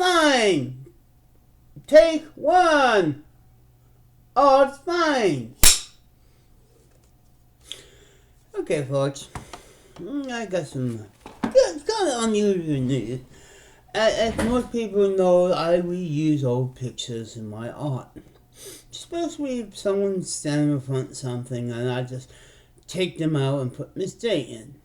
fine. Take one. Oh, it's fine. Okay, folks. I got some kind of unusual news. As most people know, I reuse old pictures in my art. Especially if someone's standing in front of something and I just take them out and put Miss Day in.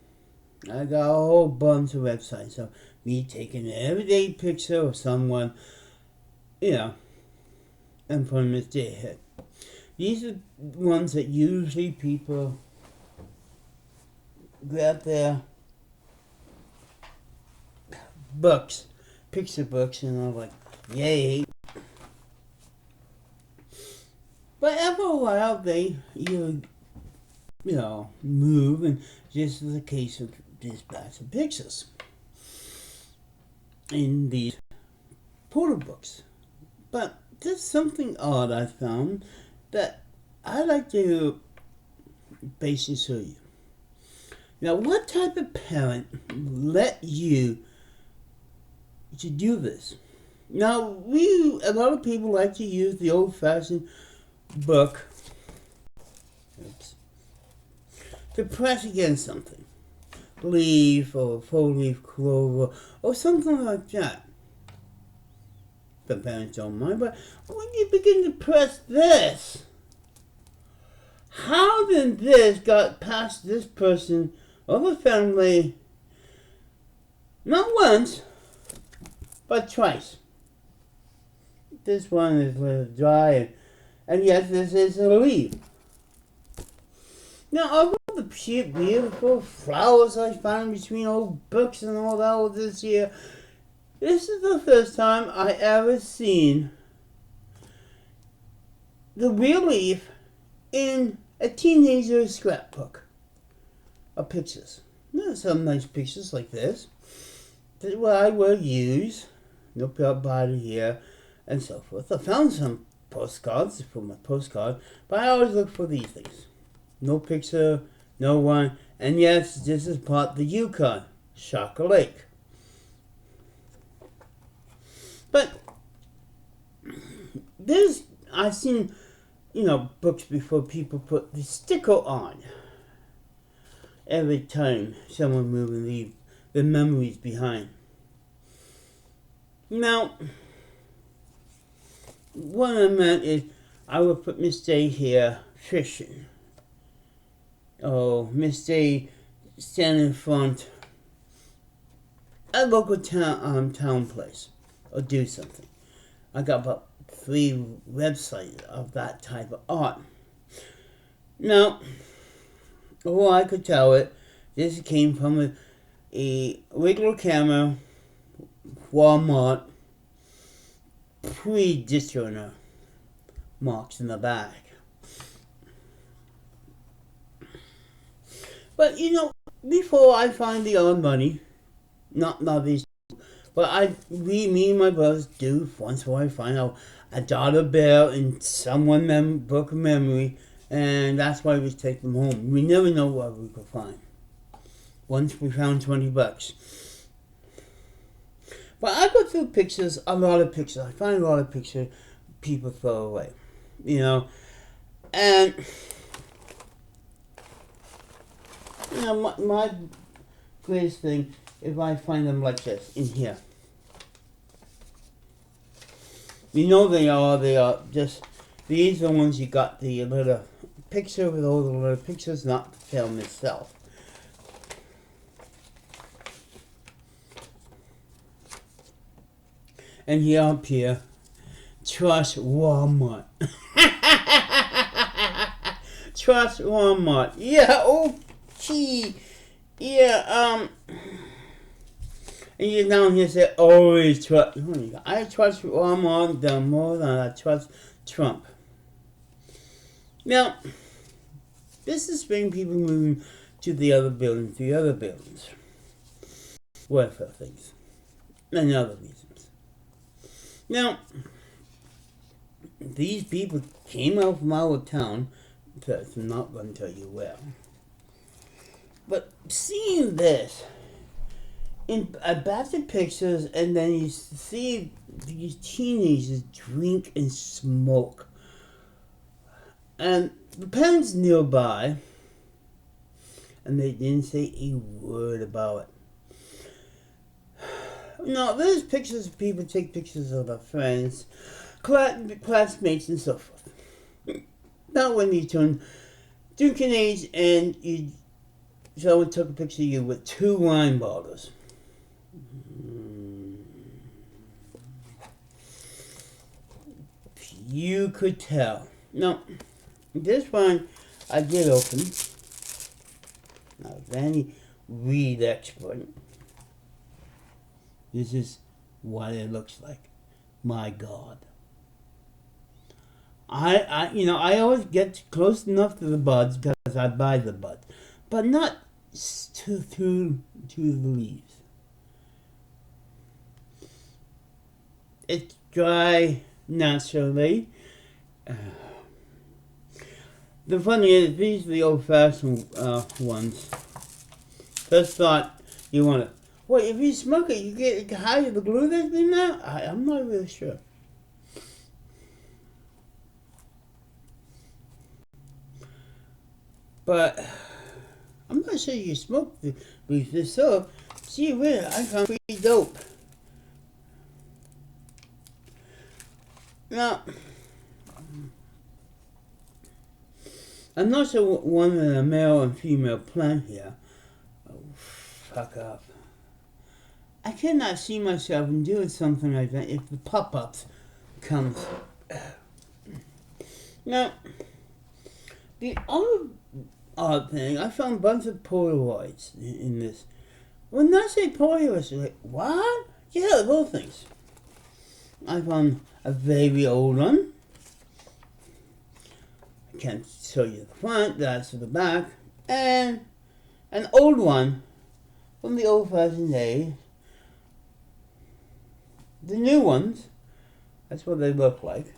I got a whole bunch of websites of me taking an everyday picture of someone, and putting Miss Day ahead. These are ones that usually people grab their books, picture books, and I'm like, yay. But after a while, they move, and this is the case of these batch of pictures in these photo books. But there's something odd I found that I'd like to basically show you. Now, what type of parent let you to do this? Now, a lot of people like to use the old-fashioned book to press against something. Leaf or four-leaf clover or something like that. The parents don't mind, but when you begin to press this, how did this got past this person or the family not once, but twice? This one is a little dry, and yes, this is a leaf. Now, although the beautiful flowers I found between old books and all that all this year, this is the first time I ever seen the real leaf in a teenager's scrapbook of pictures. There's some nice pictures like this that I will use, no bother here, and so forth. I found some postcards from my postcard, but I always look for these things. No picture, no one, and yes, this is part of the Yukon, Shaka Lake. But I've seen, books before people put the sticker on every time someone moves and leave the memories behind. Now, what I meant is I would put Miss Day here fishing. Oh, Miss Day standing in front a local town place or do something. I got about 3 websites of that type of art. Now, all I could tell this came from a regular camera, Walmart, pre-distro marks in the back. But before I find the other money, not these, but me and my brothers do once in a while find out a dollar bill in someone book of memory, and that's why we take them home. We never know what we could find. Once we found $20. But I go through pictures, a lot of pictures. I find a lot of pictures people throw away, and my greatest thing if I find them like this in here. They are just, these are the ones you got the little picture with all the little pictures, not the film itself. And here up here, trust Walmart. Trust Walmart. Yeah, oh gee. Yeah, and you down here say always trust. I trust Walmart done more than I trust Trump. Now, this is bringing people moving to the other buildings. Welfare things. And other reasons. Now, these people came out from out of town, because I'm not going to tell you where. But seeing this, in a batch of pictures, and then you see these teenagers drink and smoke. And the parents nearby, and they didn't say a word about it. No, there's pictures of people take pictures of their friends, classmates, and so forth. Not when you turn drinking age and someone took a picture of you with 2 wine bottles. You could tell. No, this one I did open. Not any weed expert. This is what it looks like. My God. I always get close enough to the buds because I buy the buds, but not to the leaves. It's dry naturally. The funny is, these are the old-fashioned ones. First thought, you want to, what, if you smoke it, you get high of the glue that's in there? I'm not really sure. But I'm not sure you smoke this, so gee whiz, I found pretty dope. Now, I'm not sure one of the male and female plant here. Oh, fuck up. I cannot see myself doing something like that if the pop-ups comes. Now, the other odd thing, I found a bunch of Polaroids in this. When I say Polaroids, you're like, what? Yeah, those things. I found a very old one. I can't show you the front, that's the back. And an old one from the old-fashioned days. The new ones, that's what they look like.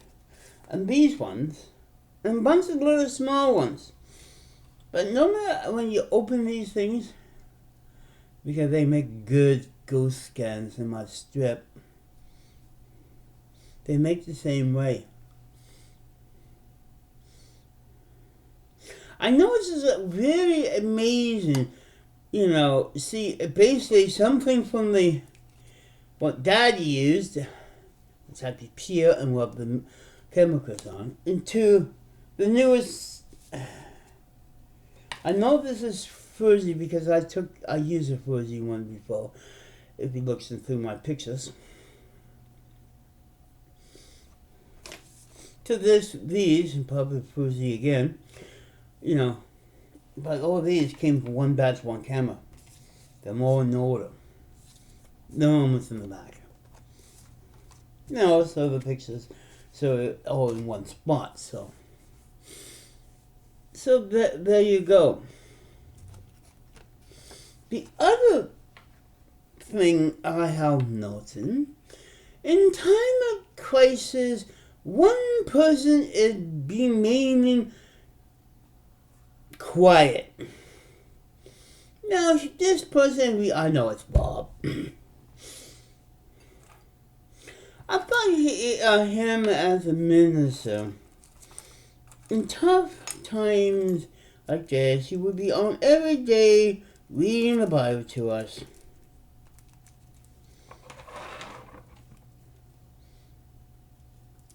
And these ones, and a bunch of little small ones. But no matter when you open these things, because they make good ghost scans in my strip, they make the same way. I know this is a very amazing, see, basically something from what Daddy used, let's have to peel and rub the chemicals on, into the newest. I know this is fuzzy because I used a fuzzy one before, if you look through my pictures. To these, and probably fuzzy again, but all these came from one batch, one camera. They're more in order. No one was in the back. Also the pictures, so all in one spot, so there you go. The other thing I have noted, in time of crisis, one person is remaining quiet. Now, this person, I know it's Bob. I thought him as a minister, in tough times like this, he would be on every day reading the Bible to us.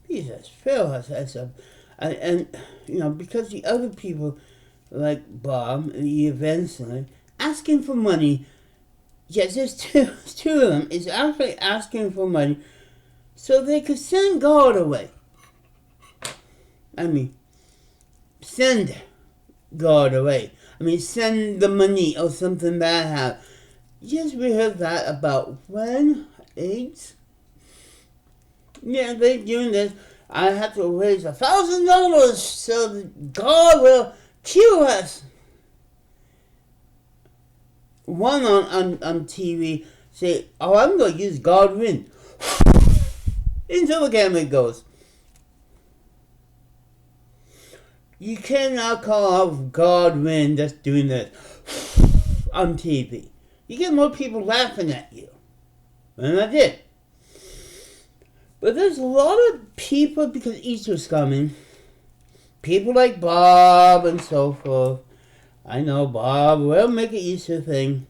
Jesus, fill us and because the other people like Bob, the evangelist, asking for money. Yes, there's two of them is actually asking for money so they could send God away. Send God away. Send the money or something bad happened. Yes, we heard that about when? AIDS? Yeah, they're doing this. I have to raise $1,000 so that God will cure us. One on TV say, I'm going to use God wind. Into the camera it goes. You cannot call out God wind just doing this on TV. you get more people laughing at you. And I did. But there's a lot of people, because Easter's coming, people like Bob and so forth. I know Bob will make an Easter thing.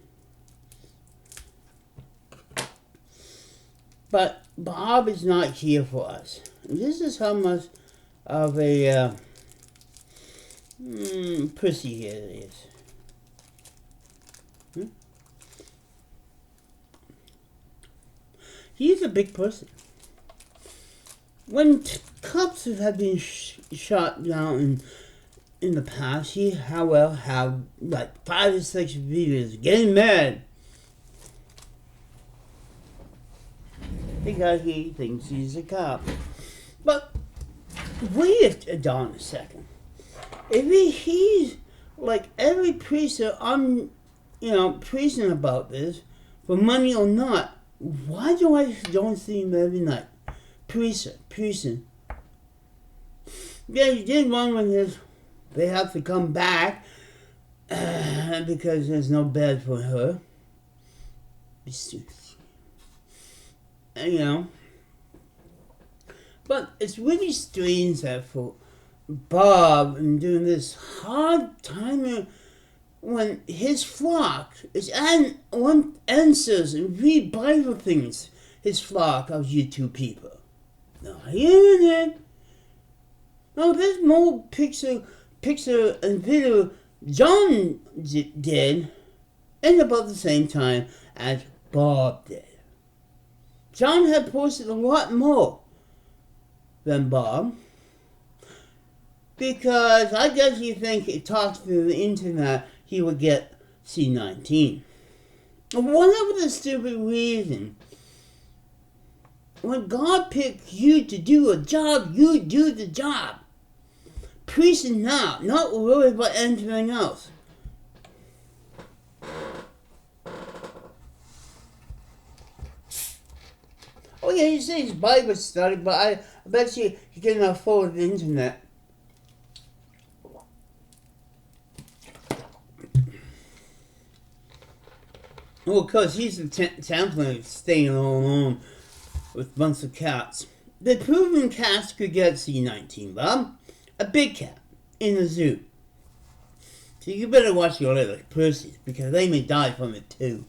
But Bob is not here for us. This is how much of a pussy he is. He's a big person. When cops have been shot down in the past, he have like 5 or 6 videos getting mad because he thinks he's a cop. But wait a second. If he's like every priest I'm preaching about this, for money or not, why do I don't see him every night? Preaching. Yeah, he did one when they have to come back because there's no bed for her. But it's really strange that for Bob and doing this hard time when his flock is answers and read Bible things. His flock of YouTube people. No, hearing it. No, there's more picture and video John did, and about the same time as Bob did. John had posted a lot more than Bob, because I guess you think it talks through the internet, he would get C19. Whatever the stupid reason. When God picked you to do a job, you do the job. Preaching now, not worried about anything else. Oh yeah, he says Bible study, but I bet you he can afford the internet. Well, because he's a template staying alone with a bunch of cats. The proven cats could get C19, Bob. A big cat in the zoo. So you better watch your little pussies, because they may die from it too.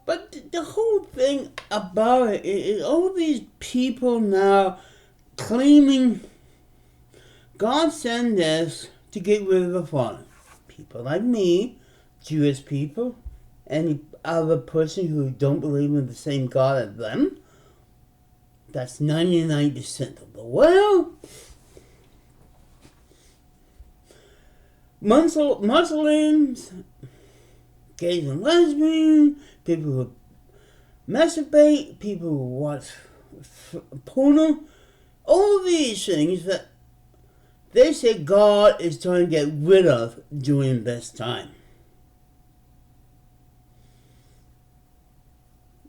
But the whole thing about it is all these people now claiming God sent this to get rid of the fallen. People like me, Jewish people, any other person who don't believe in the same God as them. That's 99% of the world. Muslims, gays and lesbians, people who masturbate, people who watch porno, all these things that they say God is trying to get rid of during this time.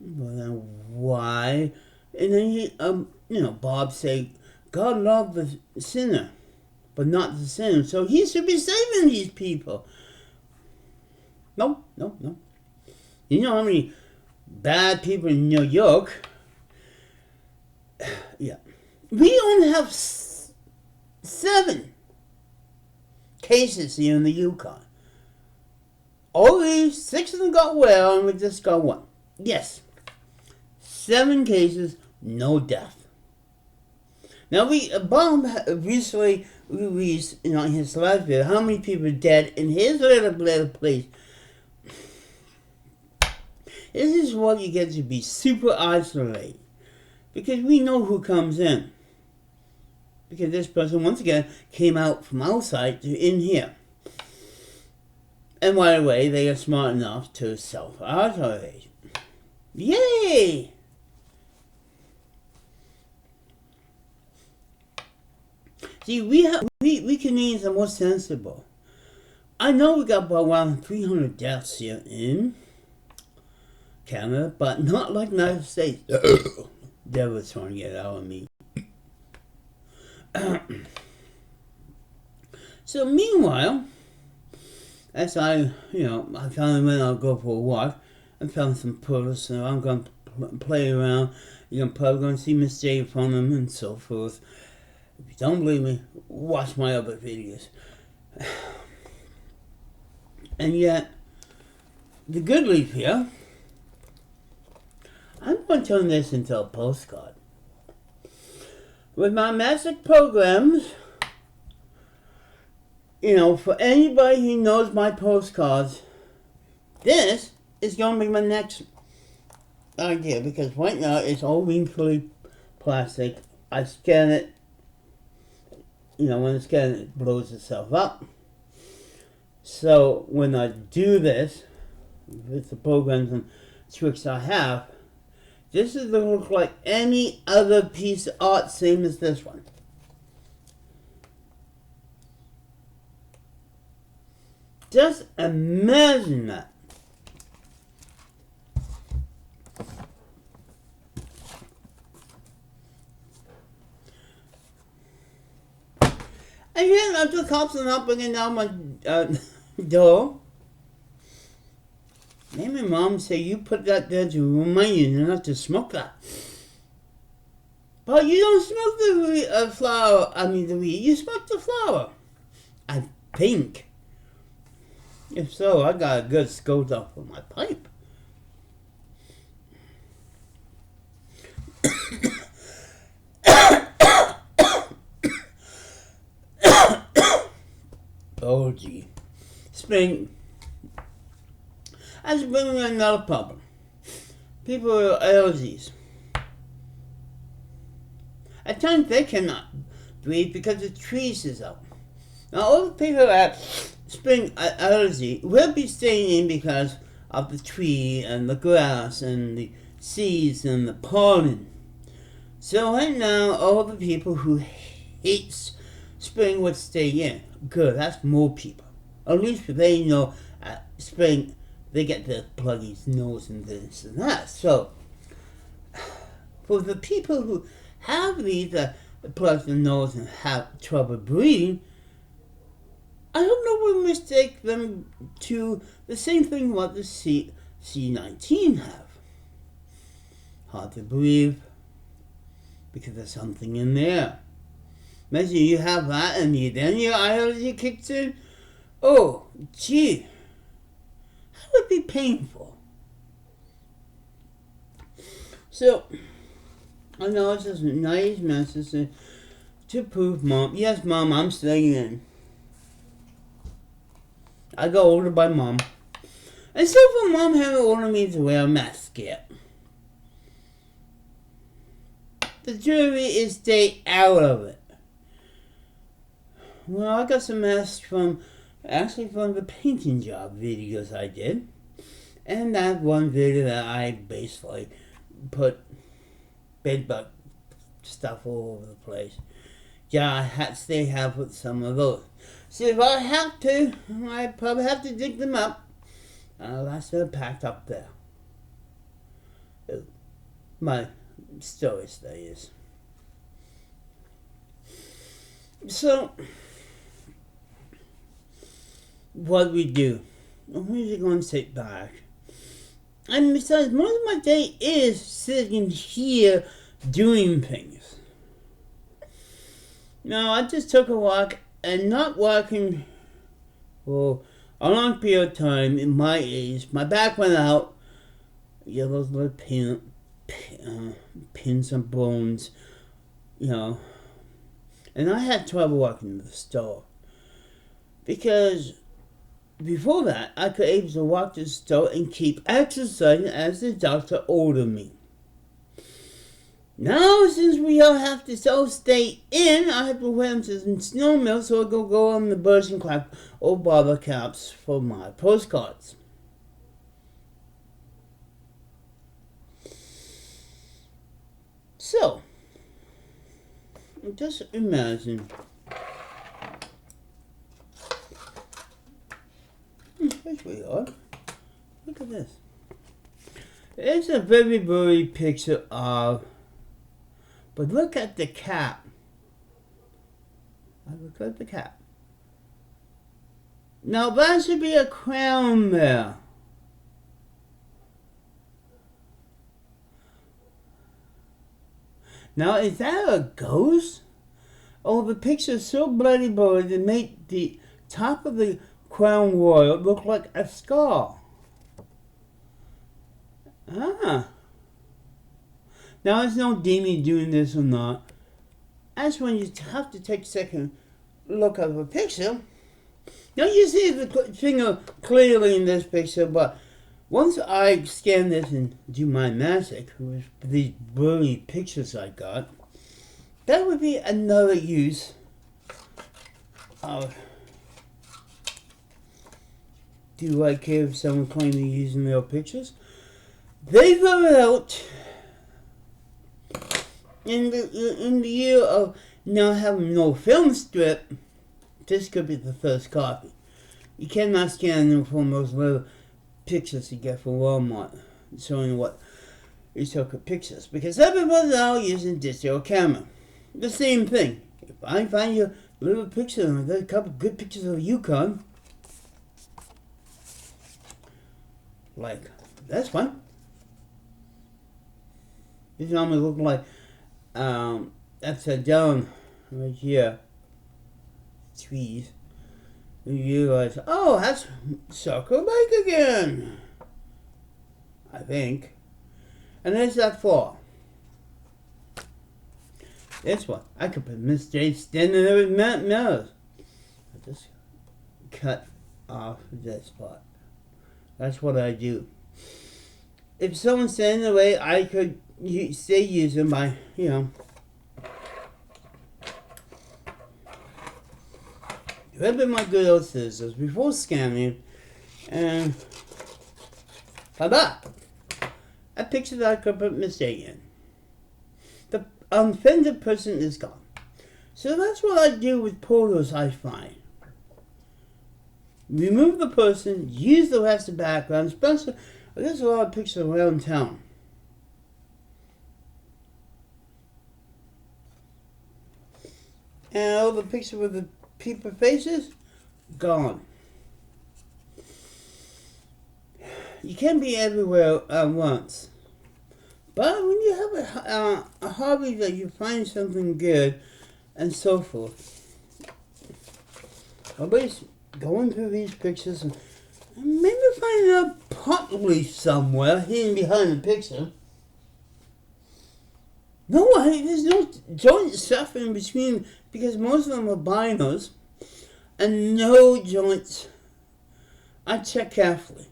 Well, then why? And then Bob say God loved the sinner, but not the sinner. So he should be saving these people. No. You know how many bad people in New York? Yeah. We only have 7 cases here in the Yukon. All these 6 of them got well, and we just got 1. Yes. 7 cases, no death. Now Bob recently released in his last video how many people are dead in his little place. This is what you get to be super isolated, because we know who comes in. Because this person once again came out from outside to in here. And by the way, they are smart enough to self-isolate. Yay! See, we Canadians are more sensible. I know we got about around 300 deaths here in Canada, but not like the United States. Devil's trying to get out of me. So meanwhile, as I finally went out go for a walk. I found some puddles, so I'm going to play around. You're probably going to see Miss J from them and so forth. If you don't believe me, watch my other videos. And yet, the good leaf here, I'm going to turn this into a postcard. With my magic programs, for anybody who knows my postcards, this is going to be my next idea, because right now it's all wrinkly plastic. I scan it, when I scan it, it blows itself up. So when I do this, with the programs and tricks I have, this is going to look like any other piece of art, same as this one. Just imagine that. And then I took cops and not bringing down my door. Made my mom say, you put that there to remind you not to smoke that. But you don't smoke the flower, the weed, you smoke the flower. I think. If so, I got a good scope off of my pipe. Oh gee. Spring. That's bringing another problem. People with allergies. At times they cannot breathe because the trees is out. Now all the people that spring allergy will be staying in because of the tree and the grass and the seeds and the pollen. So right now all the people who hate spring would stay in. Good, that's more people. At least they know at spring they get the bloody nose and this and that. So for the people who have these plugged the nose and have trouble breathing, I don't know what mistake them to the same thing what the C19 have. Hard to breathe because there's something in there. Imagine you have that and then your allergy kicks in. Oh, gee. That would be painful. So, I know it's just a nice message to prove Mom. Yes, Mom, I'm staying in. I got ordered by Mom. And so far, Mom haven't ordered me to wear a mask yet. The jury is stay out of it. Well, I got some masks from the painting job videos I did. And that one video that I basically put bedbug stuff all over the place. Yeah, I had to stay half with some of those. So if I have to, I probably have to dig them up. That's been packed up there. My storage, that is. So, what we do? I'm usually going to sit back. And besides, most of my day is sitting here doing things. Now, I just took a walk and not walking for a long period of time in my age. My back went out. You know, those little pins and bones, And I had trouble walking to the store. Because before that, I could able to walk to the store and keep exercising as the doctor ordered me. Now, since we all have to all stay in, I have to wear them to some snow mill so I can go on the birds and clap or bottle caps for my postcards. So, just imagine. Here we are. Look at this. It's a very blurry picture of, but look at the cap. Look at the cap. Now that should be a crown there. Now is that a ghost? Oh, the picture's so bloody blurry it made the top of the crown royal look like a skull. Ah. Now there's no demon doing this or not. That's when you have to take a second look at the picture. Now you see the finger clearly in this picture, but once I scan this and do my magic with these blurry pictures I got, that would be another use of... Do I care if someone claims they're using real pictures? They voted out in the year of now having no film strip. This could be the first copy. You cannot scan them from those little pictures you get from Walmart showing what you took of pictures, because everybody's now using digital camera. The same thing. If I find you a little picture and I got a couple good pictures of Yukon, like that's one. This almost look like upside down right here. Trees. And you realize, oh, that's Circle Lake again. I think. And there's that fall. This one. I could put Miss J standing there with Matt Mills. I just cut off that spot. That's what I do. If someone's standing in the way, I could stay using my, grabbing my good old scissors before scanning, and ta-da! A picture that I could put mistake in. The offended person is gone. So that's what I do with photos I find. Remove the person, use the rest of the background, especially there's a lot of pictures around town. And all the pictures with the people faces, gone. You can't be everywhere at once. But when you have a hobby that you find something good and so forth, always going through these pictures and maybe finding a pot leaf somewhere hidden behind the picture. There's no joint suffering between, because most of them are binos, and no joints. I check carefully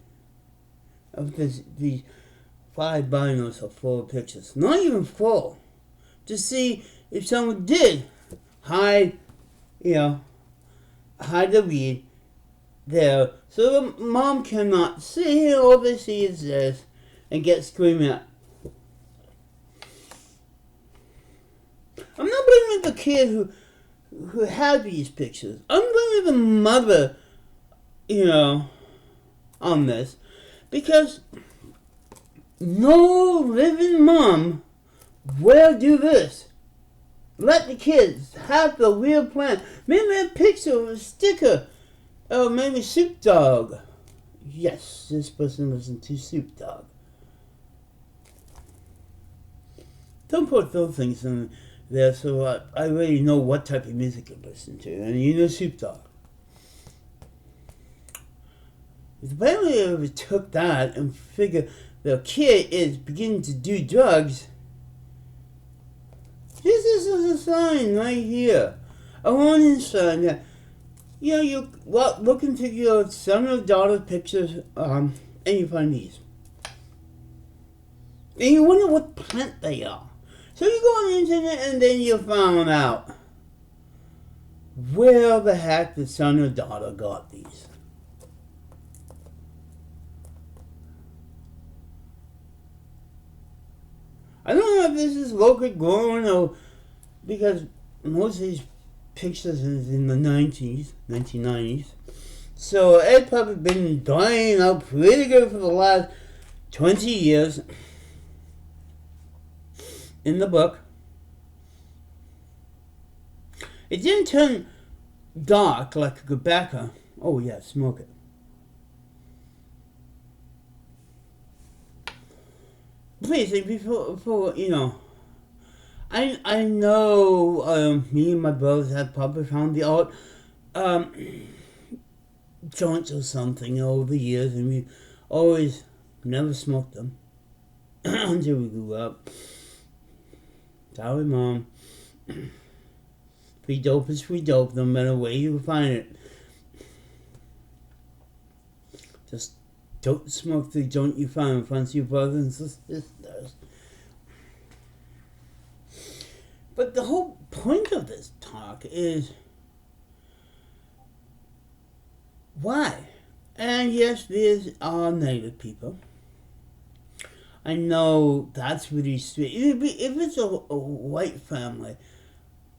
of these 5 binos or 4 pictures, not even 4, to see if someone did hide the weed there, so the mom cannot see, all they see is this, and get screaming at. I'm not blaming the kid who had these pictures. I'm blaming the mother, on this, because no living mom will do this. Let the kids have the real plan. Maybe a picture of a sticker. Oh, maybe Soup Dog. Yes, this person listens to Soup Dog. Don't put those things in there so I already know what type of music you listen to. And Soup Dog. If the family ever took that and figured the kid is beginning to do drugs, this is a sign right here. A warning sign that, you look into your son or daughter pictures, and you find these. And you wonder what plant they are. So you go on the internet and then you found out where the heck the son or daughter got these. I don't know if this is local grown or because most of these pictures is in the 1990s. So it's probably been dying out pretty good for the last 20 years. In the book, it didn't turn dark like a Quebecer Oh yeah, smoke it. Please, before I know me and my brothers have probably found the odd um, joints or something over the years, and we always never smoked them until we grew up. Sorry, Mom. Free dope is free dope, no matter where you find it. Just don't smoke the joint you find in front of your brothers and sisters. But the whole point of this talk is why? And yes, these are native people. I know that's really sweet. If it's a white family,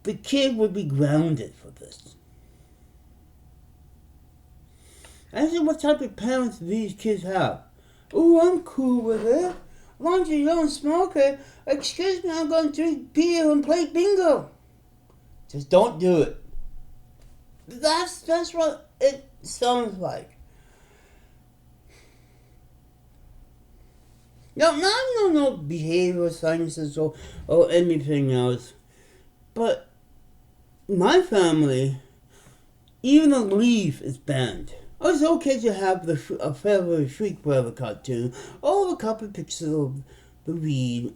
the kid would be grounded for this. I said, what type of parents do these kids have? Oh, I'm cool with it. As long as you don't smoke it, excuse me, I'm going to drink beer and play bingo. Just don't do it. That's what it sounds like. No, no behavioral sciences or anything else. But my family, even a leaf is banned. Oh, it's okay to have a favorite Freak Brother cartoon or a couple of pictures of the weed,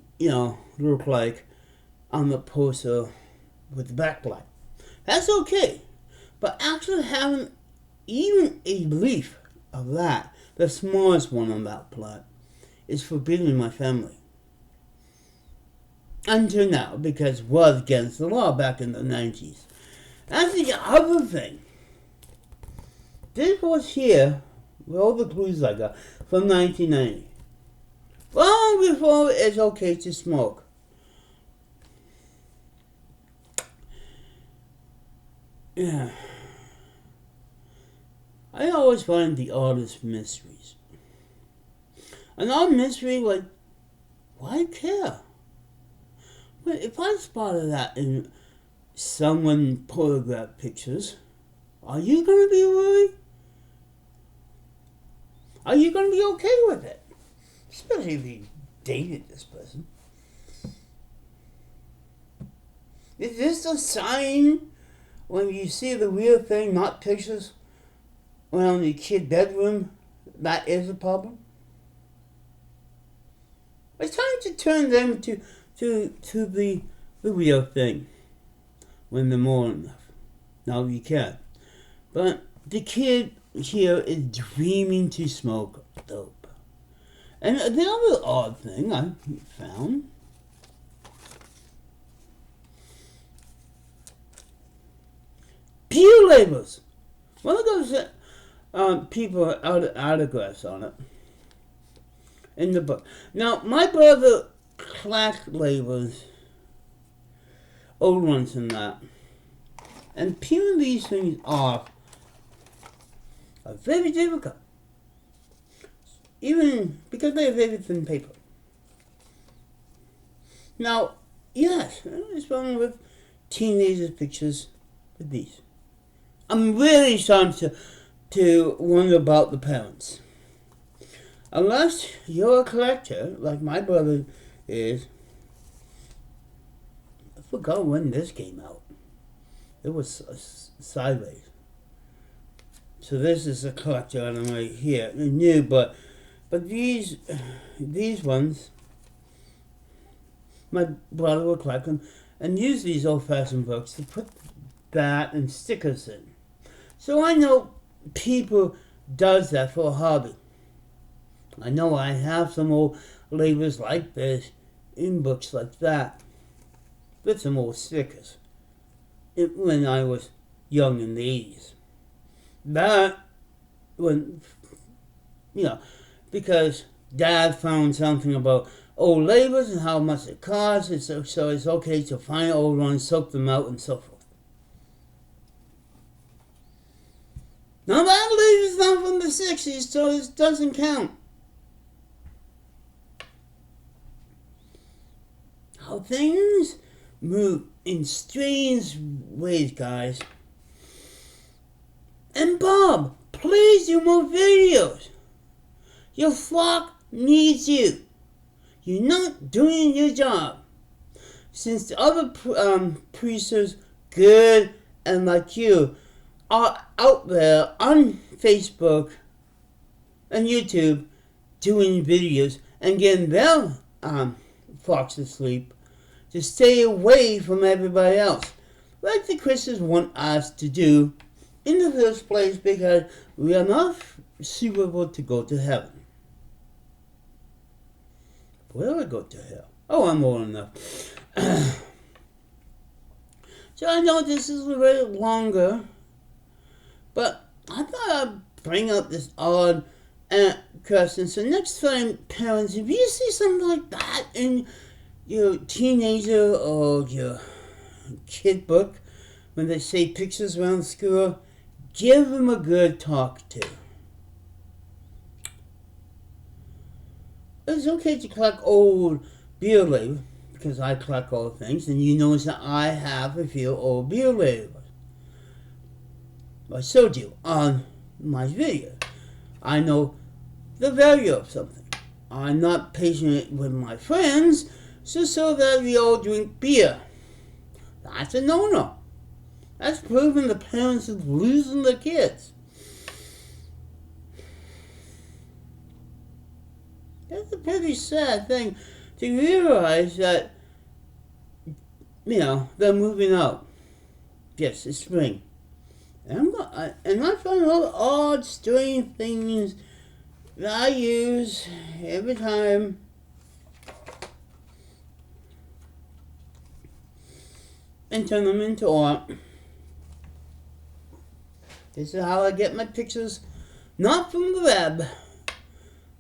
look like on the poster with the backlight. That's okay. But actually having even a leaf of that, the smallest one on that plant, is forbidden in my family. Until now, because it was against the law back in the 90s. That's the other thing. This was here, with all the clues I got, from 1990. Long before it's okay to smoke. Yeah. I always find the oddest mysteries. An odd mystery, like, why care? Well, if I spotted that in someone photographed pictures, are you going to be worried? Are you going to be okay with it? Especially if you dated this person. Is this a sign when you see the real thing, not pictures, around the kid bedroom, that is a problem? It's time to turn them to the real thing when they're more enough. Now you can. But the kid here is dreaming to smoke dope. And the other odd thing I found, pew labels. One of those people autographs on it in the book. Now, my brother collects labels, old ones and that. And peeling these things off are very difficult. Even because they have very thin paper. Now, yes, there's wrong with teenagers' pictures with these. I'm really starting to wonder about the parents. Unless you're a collector, like my brother is. I forgot when this came out. It was sideways. So this is a collector item right here. New, but these ones, my brother will collect them and use these old-fashioned books to put that and stickers in. So I know people does that for a hobby. I know I have some old labels like this in books like that with some old stickers when I was young in the 80s. That, when, because Dad found something about old labels and how much it costs, so it's okay to find old ones, soak them out, and so forth. Now that label's not from the 60s, so it doesn't count. How things move in strange ways, guys. And Bob, please do more videos. Your flock needs you. You're not doing your job. Since the other preachers, good and like you, are out there on Facebook and YouTube doing videos and getting their flocks to sleep, to stay away from everybody else, like the Christians want us to do in the first place, because we are not suitable to go to heaven. Where do I go to hell? Oh, I'm old enough. So I know this is a little longer, but I thought I'd bring up this odd question. So next time, parents, if you see something like that in your teenager or your kid book, when they say pictures around school, give them a good talk to. It's okay to collect old beer labels, because I collect old things, and you notice that I have a few old beer labels. I showed you on my video. I know the value of something. I'm not patient with my friends, so that we all drink beer. That's a no-no. That's proving the parents are losing their kids. That's a pretty sad thing to realize that, they're moving out. Yes, it's spring. And I find all the odd, strange things that I use every time and turn them into art. This is how I get my pictures, not from the web,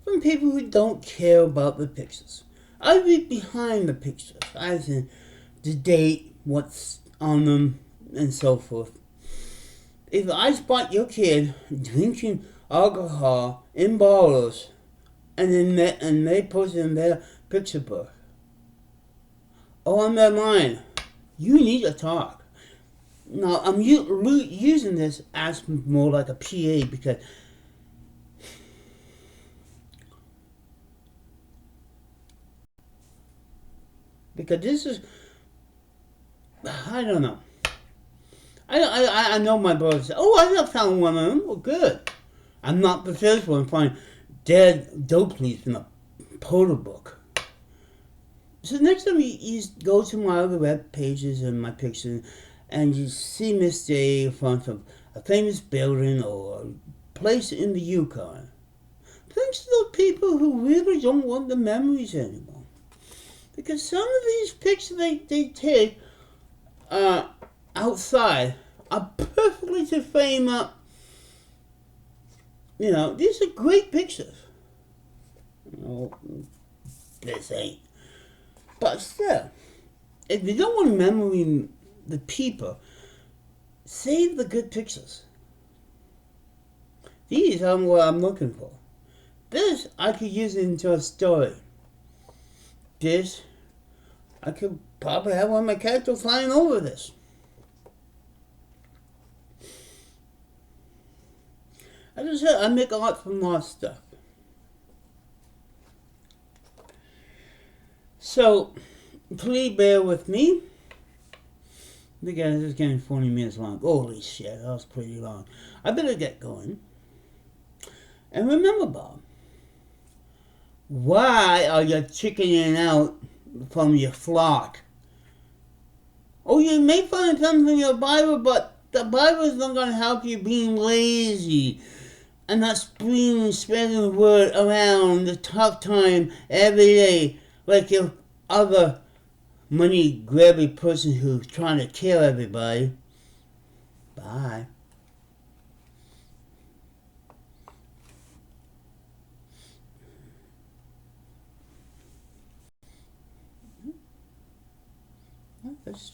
from people who don't care about the pictures. I read behind the pictures, as in the date, what's on them, and so forth. If I spot your kid drinking alcohol in bottles, and they post it in their picture book, or on their line, you need to talk. Now, I'm using this as more like a PA, because this is, I don't know. I know my brother said, oh, I just found one of them. Well, good. I'm not the first one to find dead dope leaves in a photo book. So next time you go to my other web pages and my pictures, and you see Miss J in front of a famous building or a place in the Yukon, thanks to those people who really don't want the memories anymore. Because some of these pictures they take outside are perfectly to frame up. These are great pictures. No, this ain't. But still, if you don't want to memory the people, save the good pictures. These are what I'm looking for. This, I could use it into a story. This, I could probably have one of my characters flying over this. As I said, I make art from lost stuff. So, please bear with me. The guy is getting 40 minutes long. Holy shit, that was pretty long. I better get going. And remember, Bob, why are you chickening out from your flock? Oh, you may find something in your Bible, but the Bible is not going to help you being lazy and not spreading the word around the tough time every day like your other money-grabbing person who's trying to kill everybody. Bye. That's